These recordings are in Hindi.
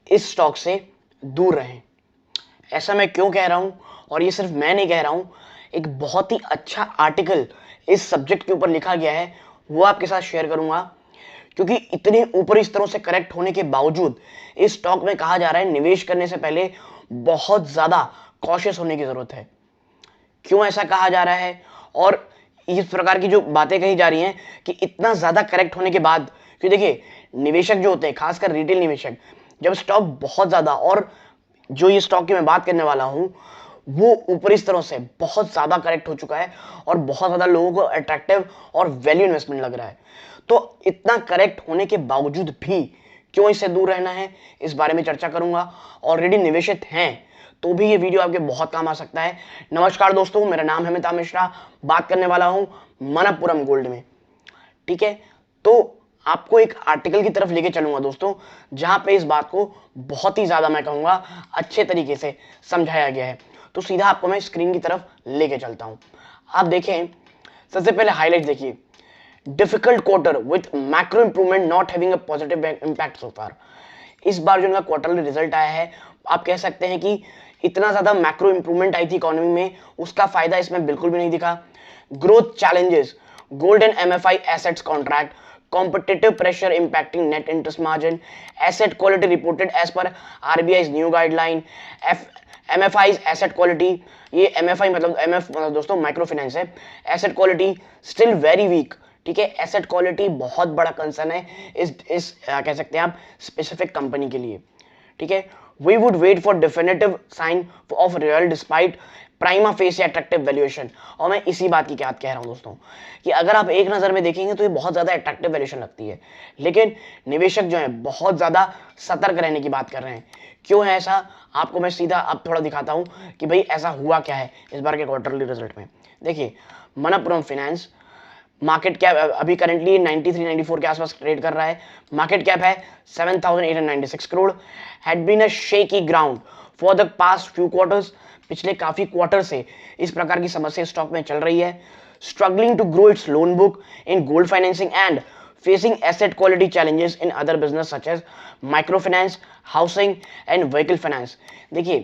इस स्टॉक से दूर रहें। ऐसा मैं क्यों कह रहा हूं, और ये सिर्फ मैं नहीं कह रहा हूं, एक बहुत ही अच्छा आर्टिकल इस सब्जेक्ट के ऊपर लिखा गया है, वो आपके साथ शेयर करूंगा। क्योंकि इतने ऊपरी स्तरों से करेक्ट होने के बावजूद इस स्टॉक में कहा जा रहा है निवेश करने से पहले बहुत ज्यादा कॉशियस होने की जरूरत है। क्यों ऐसा कहा जा रहा है, और इस प्रकार की जो बातें कही जा रही हैं कि इतना ज्यादा करेक्ट होने के बाद, क्योंकि देखिए निवेशक जो होते हैं, खासकर रिटेल निवेशक, जब स्टॉक बहुत ज्यादा, और जो ये स्टॉक की मैं बात करने वाला हूं वो ऊपरी स्तरों से बहुत ज्यादा करेक्ट हो चुका है और बहुत ज्यादा लोगों को अट्रैक्टिव और वैल्यू इन्वेस्टमेंट लग रहा है, तो इतना करेक्ट होने के बावजूद भी क्यों इससे दूर रहना है, इस बारे में चर्चा करूंगा। ऑलरेडी निवेशित हैं तो भी ये वीडियो आपके बहुत काम आ सकता है। नमस्कार दोस्तों, मेरा नाम है अमिताभ मिश्रा, बात करने वाला हूं मनप्पुरम गोल्ड में। ठीक है, तो आपको एक आर्टिकल की तरफ लेके चलूंगा दोस्तों, जहां पे इस बात को बहुत ही ज्यादा मैं कहूंगा अच्छे तरीके से समझाया गया है। तो सीधा आपको मैं स्क्रीन की तरफ लेके चलता हूं। आप देखें, सबसे पहले हाईलाइट देखिए, difficult quarter with macro improvement not having a positive impact so far. इस बार जो इनका क्वार्टरली रिजल्ट आया है, आप कह सकते हैं कि इतना ज्यादा मैक्रो इंप्रूवमेंट आई थी इकोनॉमी में, उसका फायदा इसमें बिल्कुल भी नहीं दिखा। Growth challenges, gold and MFI assets contract, competitive pressure impacting net interest margin, asset quality reported as per RBI's new guideline, MFI's asset quality, ये MFI मतलब मतलब दोस्तों माइक्रो फाइनेंस है, asset quality still very weak. ठीक है, एसेट क्वालिटी बहुत बड़ा कंसर्न है इस कह सकते हैं आप स्पेसिफिक कंपनी के लिए। ठीक है, we would wait for definitive sign off real despite prima facie attractive valuation. और मैं इसी बात की क्या कह रहा हूं दोस्तों, कि अगर आप एक नजर में देखेंगे तो ये बहुत ज्यादा अट्रैक्टिव वैल्यूएशन लगती है, लेकिन निवेशक जो है बहुत ज्यादा सतर्क रहने की बात कर रहे हैं। क्यों है ऐसा, आपको मैं सीधा अब थोड़ा दिखाता हूं कि भाई ऐसा हुआ क्या है इस बार के क्वार्टरली रिजल्ट में। देखिए, मनप्पुरम फाइनेंस मार्केट कैप अभी करेंटली 93-94 के आसपास ट्रेड कर रहा है, मार्केट कैप है 7,896 crore, had been a shaky ground for the past few quarters. पिछले काफी क्वार्टर से इस प्रकार की समस्या स्टॉक में चल रही है। Struggling to grow its loan book in gold financing and facing asset quality challenges in other business such as microfinance, housing and vehicle finance। देखिए,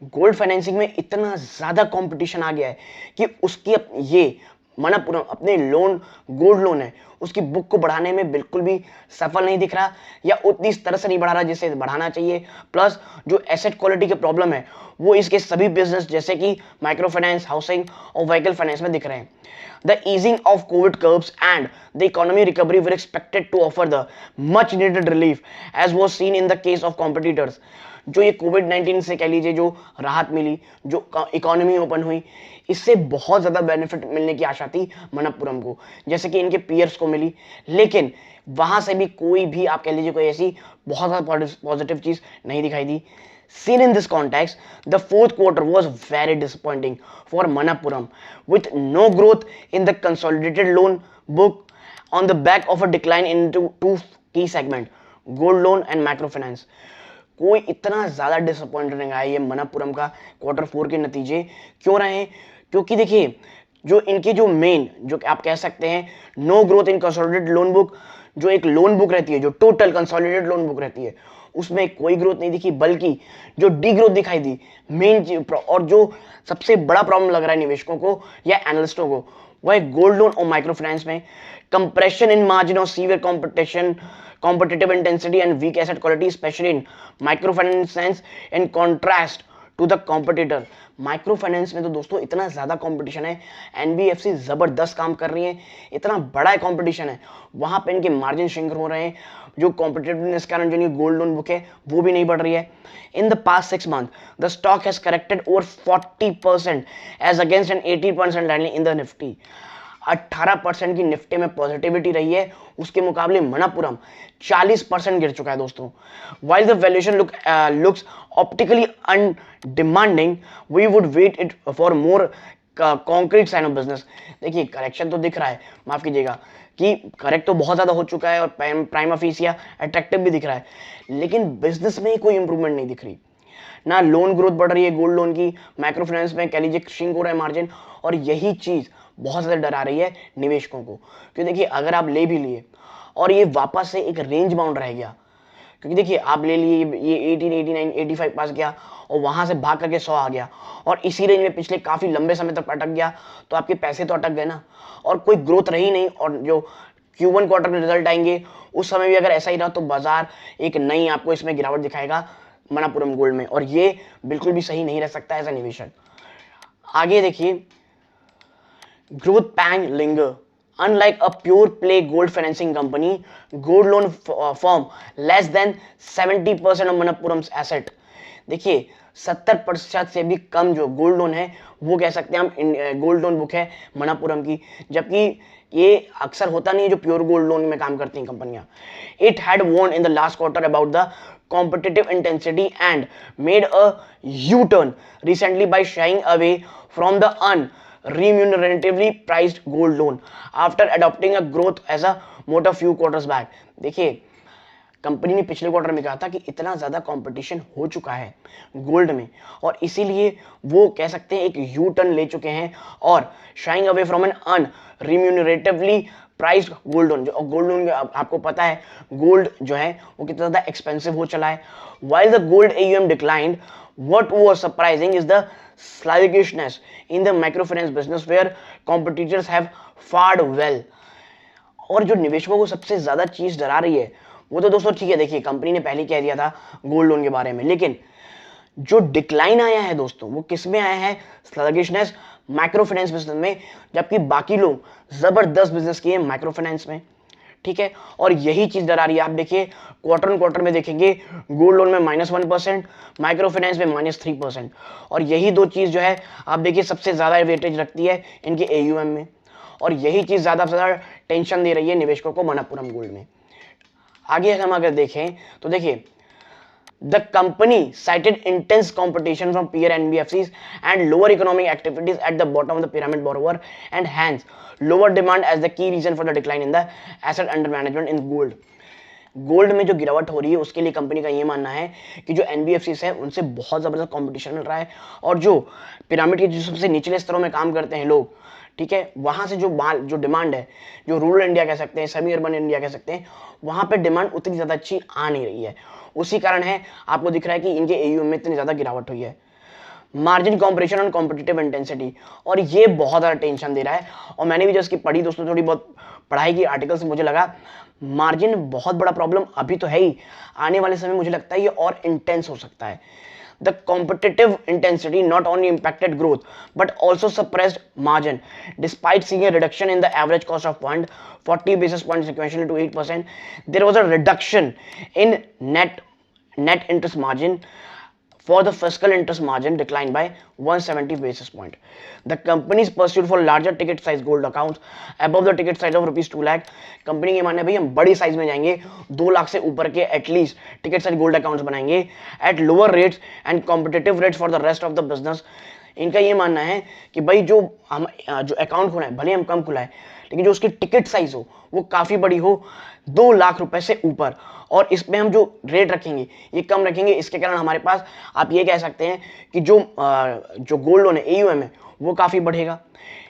गोल्ड फाइनेंसिंग में इतना ज्यादा कंपटीशन आ गया है कि उसकी ये मनप्पुरम अपने लोन, गोल्ड लोन है, उसकी बुक को बढ़ाने में बिल्कुल भी सफल नहीं दिख रहा, या उतनी तरह से नहीं बढ़ा रहा जिसे बढ़ाना चाहिए। प्लस जो एसेट क्वालिटी के प्रॉब्लम है वो इसके सभी बिजनेस जैसे कि माइक्रो फाइनेंस, हाउसिंग और व्हीकल फाइनेंस में दिख रहे हैं। The easing of COVID curves and the economy recovery were expected to offer the much needed relief as was seen in the case of competitors। जो ये कोविड-19 से कह लीजिए जो राहत मिली, जो इकोनॉमी ओपन हुई, इससे बहुत ज्यादा बेनिफिट मिलने की आशा थी मनप्पुरम को, जैसे कि इनके पीयर्स को मिली, लेकिन वहां से भी कोई भी आप कह लीजिए कोई ऐसी बहुत ज्यादा पॉजिटिव चीज नहीं दिखाई दी। Seen in this context, the fourth quarter was very disappointing for Manappuram, with no growth in the consolidated loan book on the back of a decline into two key segments, gold loan and microfinance। कोई इतना ज्यादा डिसअपॉइंटेड रहा है ये मनप्पुरम का क्वार्टर 4 के नतीजे क्यों रहे, क्योंकि देखिए जो इनके जो मेन, जो आप कह सकते हैं no growth in consolidated loan book, जो एक लोन बुक रहती है, जो टोटल कंसोलिडेटेड लोन बुक रहती है, उसमें कोई ग्रोथ नहीं दिखी, बल्कि जो डी ग्रोथ दिखाई दी मेन, और जो सबसे बड़ा प्रॉब्लम लग रहा है निवेशकों को या एनालिस्टों को, वह गोल्ड लोन और माइक्रो फाइनेंस में कंप्रेशन इन मार्जिन और severe competition, competitive intensity and weak asset quality especially in microfinance in contrast to the competitor। Micro finance में तो दोस्तों इतना ज्यादा कंपटीशन है, एनबीएफसी जबरदस्त काम कर रही है, इतना बड़ा कंपटीशन है, वहां पे इनके मार्जिन श्रिंक हो रहे हैं, जो कॉम्पिटिटिवनेस के कारण जो गोल्ड लोन बुक है वो भी नहीं बढ़ रही है। In the past 6 months the stock has corrected over 40% as against an 80% landing in the Nifty. 18% की निफ्टी में पॉजिटिविटी रही है, उसके मुकाबले मनप्पुरम 40% गिर चुका है दोस्तों। While the valuation looks optically undemanding, we would wait it for more concrete sign of business. देखिए करेक्शन तो दिख रहा है, माफ कीजिएगा कि करेक्ट तो बहुत ज्यादा हो चुका है और प्राइमा फेसिया अट्रैक्टिव भी दिख रहा है, लेकिन बिजनेस में कोई इंप्रूवमेंट नहीं दिख रही। ना लोन ग्रोथ बढ़ रही है गोल्ड लोन की, माइक्रो फाइनेंस में कह लीजिए श्रिंक हो रहा है मार्जिन, और यही चीज बहुत ज्यादा डरा रही है निवेशकों को। क्योंकि देखिए अगर आप ले भी लिए और ये वापस से एक रेंज बाउंड रह गया, क्योंकि देखिए आप ले लिए ये 18, 89, 85 पास गया और वहां से भाग करके 100 आ गया और इसी रेंज में पिछले काफी लंबे समय तक अटक गया, तो आपके पैसे तो अटक गए ना और कोई ग्रोथ रही नहीं। और जो Q1 क्वार्टर में रिजल्ट आएंगे उस समय भी अगर ऐसा ही रहा तो बाजार एक नई आपको इसमें गिरावट दिखाएगा मणप्पुरम गोल्ड में, और ये बिल्कुल भी सही नहीं रह सकता एज अ निवेशक। आगे देखिए, growth pang linger. Unlike a pure play gold financing company, gold loan firm less than 70% of Manappuram's asset. देखिए 70% से भी कम जो गोल्ड लोन है वो कह सकते हैं हम गोल्ड लोन बुक है मणप्पुरम की, जबकि ये अक्सर होता नहीं है जो प्योर गोल्ड लोन में काम करती हैं कंपनियां। It had warned in the last quarter about the competitive intensity and made a U-turn recently by shying away from the unremuneratively priced gold loan after adopting a growth as a motto few quarters back. देखिए कंपनी ने पिछले क्वार्टर में कहा था कि इतना ज्यादा कंपटीशन हो चुका है गोल्ड में और इसीलिए वो कह सकते हैं एक यू टर्न ले चुके हैं और shying away from an unremuneratively priced gold loan. जो गोल्ड लोन आपको पता है गोल्ड जो है वो कितना ज्यादा एक्सपेंसिव हो चला है। While the gold AUM declined, what was surprising is the sluggishness in the microfinance business where competitors have fared well। और जो निवेशकों को सबसे ज्यादा चीज डरा रही है वो तो दोस्तों ठीक है, देखिए कंपनी ने पहले कह दिया था गोल्ड लोन के बारे में, लेकिन जो डिक्लाइन आया है दोस्तों वो किस में आया है? स्लगिशनेस माइक्रो फाइनेंस बिजनेस में, जबकि बाकी लोग जबरदस्त बिजनेस किए माइक्रो फाइनेंस में, ठीक है। और यही चीज डरा रही है। आप देखिए क्वार्टर ऑन क्वार्टर में देखेंगे गोल्ड लोन में -1%, माइक्रो फाइनेंस में -3%, और यही दो चीज जो है आप देखिए सबसे ज्यादा वेटेज रखती है इनके AUM में, और यही चीज ज्यादा से ज्यादा टेंशन दे रही है निवेशकों को मणप्पुरम गोल्ड में। आगे हम अगर देखें तो देखिए the company cited intense competition from peer NBFCs and lower economic activities at the bottom of the pyramid borrower and hence lower demand as the key reason for the decline in the asset under management in gold। Gold में जो गिरावट हो रही है उसके लिए कंपनी का ये मानना है कि जो NBFCs है उनसे बहुत जबरदस्त कंपटीशन मिल रहा है, और जो पिरामिड के जो सबसे निचले स्तरों में काम करते हैं लोग, ठीक है, वहां से जो डिमांड है, जो रूरल इंडिया कह सकते हैं, सेमी अर्बन इंडिया कह सकते हैं, वहां पे डिमांड उतनी ज्यादा अच्छी आ नहीं रही है। उसी कारण है आपको दिख रहा है कि इनके AUM में इतनी ज्यादा गिरावट हुई है। मार्जिन कॉम्प्रेशन और कॉम्पिटिटिव इंटेंसिटी, और ये बहुत ज्यादा टेंशन दे रहा है। और मैंने भी जैसे पढ़ी दोस्तों, थोड़ी बहुत पढ़ाई की आर्टिकल से मुझे लगा मार्जिन बहुत बड़ा प्रॉब्लम अभी तो है ही, आने वाले समय मुझे लगता है ये और इंटेंस हो सकता है। The competitive intensity not only impacted growth but also suppressed margin. Despite seeing a reduction in the average cost of fund 40 basis points sequentially to 8%, there was a reduction in net interest margin. For the fiscal interest margin declined by 170 basis point. The company's pursuit for larger ticket size gold accounts above the ticket size of ₹2 lakh. Company के माने भाई हम बड़ी साइज में जाएंगे, 2 लाख से ऊपर के at least ticket size gold accounts बनाएंगे at lower rates and competitive rates for the rest of the business. इनका ये मानना है कि भाई जो अकाउंट खुला है भले हम कम खुला है, लेकिन जो उसकी टिकट साइज हो वो काफी बड़ी हो, 2 लाख रुपए से ऊपर, और इसमें हम जो रेट रखेंगे ये कम रखेंगे। इसके कारण हमारे पास आप ये कह सकते हैं कि जो गोल्ड लोन है AUM है वो काफी बढ़ेगा।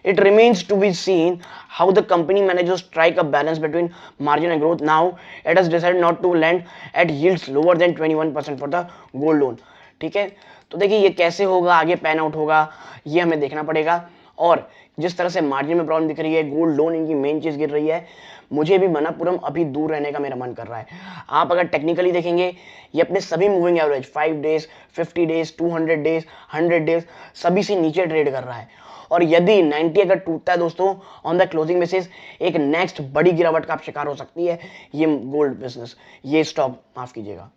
It remains to be seen how the company manages to strike a balance between margin and growth. Now it has decided not to lend at yields lower than 21% for the gold loan। ठीक है, तो देखिए ये कैसे होगा, आगे पैन आउट होगा, ये हमें देखना पड़ेगा। और जिस तरह से मार्जिन में प्रॉब्लम दिख रही है, गोल्ड लोन इनकी मेन चीज गिर रही है, मुझे भी मणप्पुरम अभी दूर रहने का मेरा मन कर रहा है। आप अगर टेक्निकली देखेंगे ये अपने सभी moving average 5 days, 50 days, 200 days, 100 days सभी से नीचे ट्रेड कर रहा है, और यदि 90 अगर टूटता है दोस्तों ऑन द क्लोजिंग बेसिस, एक नेक्स्ट बड़ी गिरावट का आप शिकार हो सकती है ये गोल्ड बिजनेस, ये स्टॉक माफ कीजिएगा।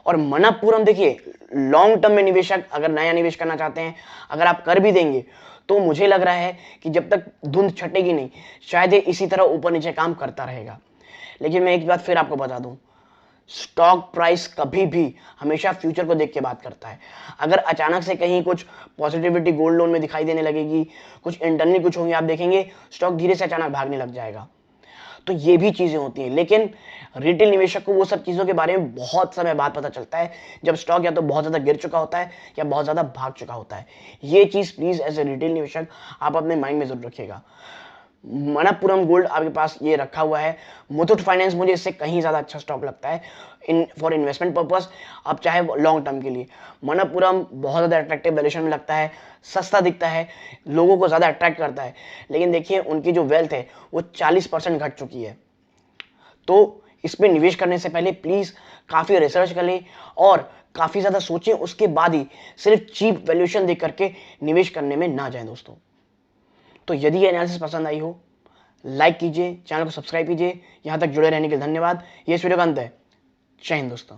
और मणप्पुरम देखिए लॉन्ग टर्म में निवेशक अगर नया निवेश करना चाहते हैं, अगर आप कर भी देंगे तो मुझे लग रहा है कि जब तक धुंध छटेगी नहीं शायद ये इसी तरह ऊपर नीचे काम करता रहेगा। लेकिन मैं एक बात फिर आपको बता दूं, स्टॉक प्राइस कभी भी हमेशा फ्यूचर को देख के बात करता है। अगर अचानक से कहीं कुछ पॉजिटिविटी गोल्ड लोन में दिखाई देने लगेगी, कुछ इंटरनली कुछ होंगे, आप देखेंगे स्टॉक धीरे से अचानक भागने लग जाएगा। तो ये भी चीजें होती हैं, लेकिन रिटेल निवेशक को वो सब चीजों के बारे में बहुत समय बाद पता चलता है जब स्टॉक या तो बहुत ज्यादा गिर चुका होता है या बहुत ज्यादा भाग चुका होता है। ये चीज प्लीज एज ए रिटेल निवेशक आप अपने माइंड में जरूर रखिएगा। मनप्पुरम गोल्ड आपके पास ये रखा हुआ है। मुथूट फाइनेंस मुझे इससे कहीं ज़्यादा अच्छा स्टॉक लगता है फॉर इन्वेस्टमेंट पर्पस, आप चाहे लॉन्ग टर्म के लिए। मनप्पुरम बहुत ज़्यादा अट्रैक्टिव वैल्यूएशन में लगता है, सस्ता दिखता है, लोगों को ज़्यादा अट्रैक्ट करता है, लेकिन देखिए उनकी जो वेल्थ है वो 40% घट चुकी है। तो इस पर निवेश करने से पहले प्लीज़ काफ़ी रिसर्च कर लें और काफ़ी ज़्यादा सोचें, उसके बाद ही सिर्फ चीप वैल्यूएशन देख करके निवेश करने में ना जाएं दोस्तों। तो यदि ये एनालिसिस पसंद आई हो, लाइक कीजिए, चैनल को सब्सक्राइब कीजिए। यहाँ तक जुड़े रहने के लिए धन्यवाद। ये इस वीडियो का अंत है। जय हिंद दोस्तों।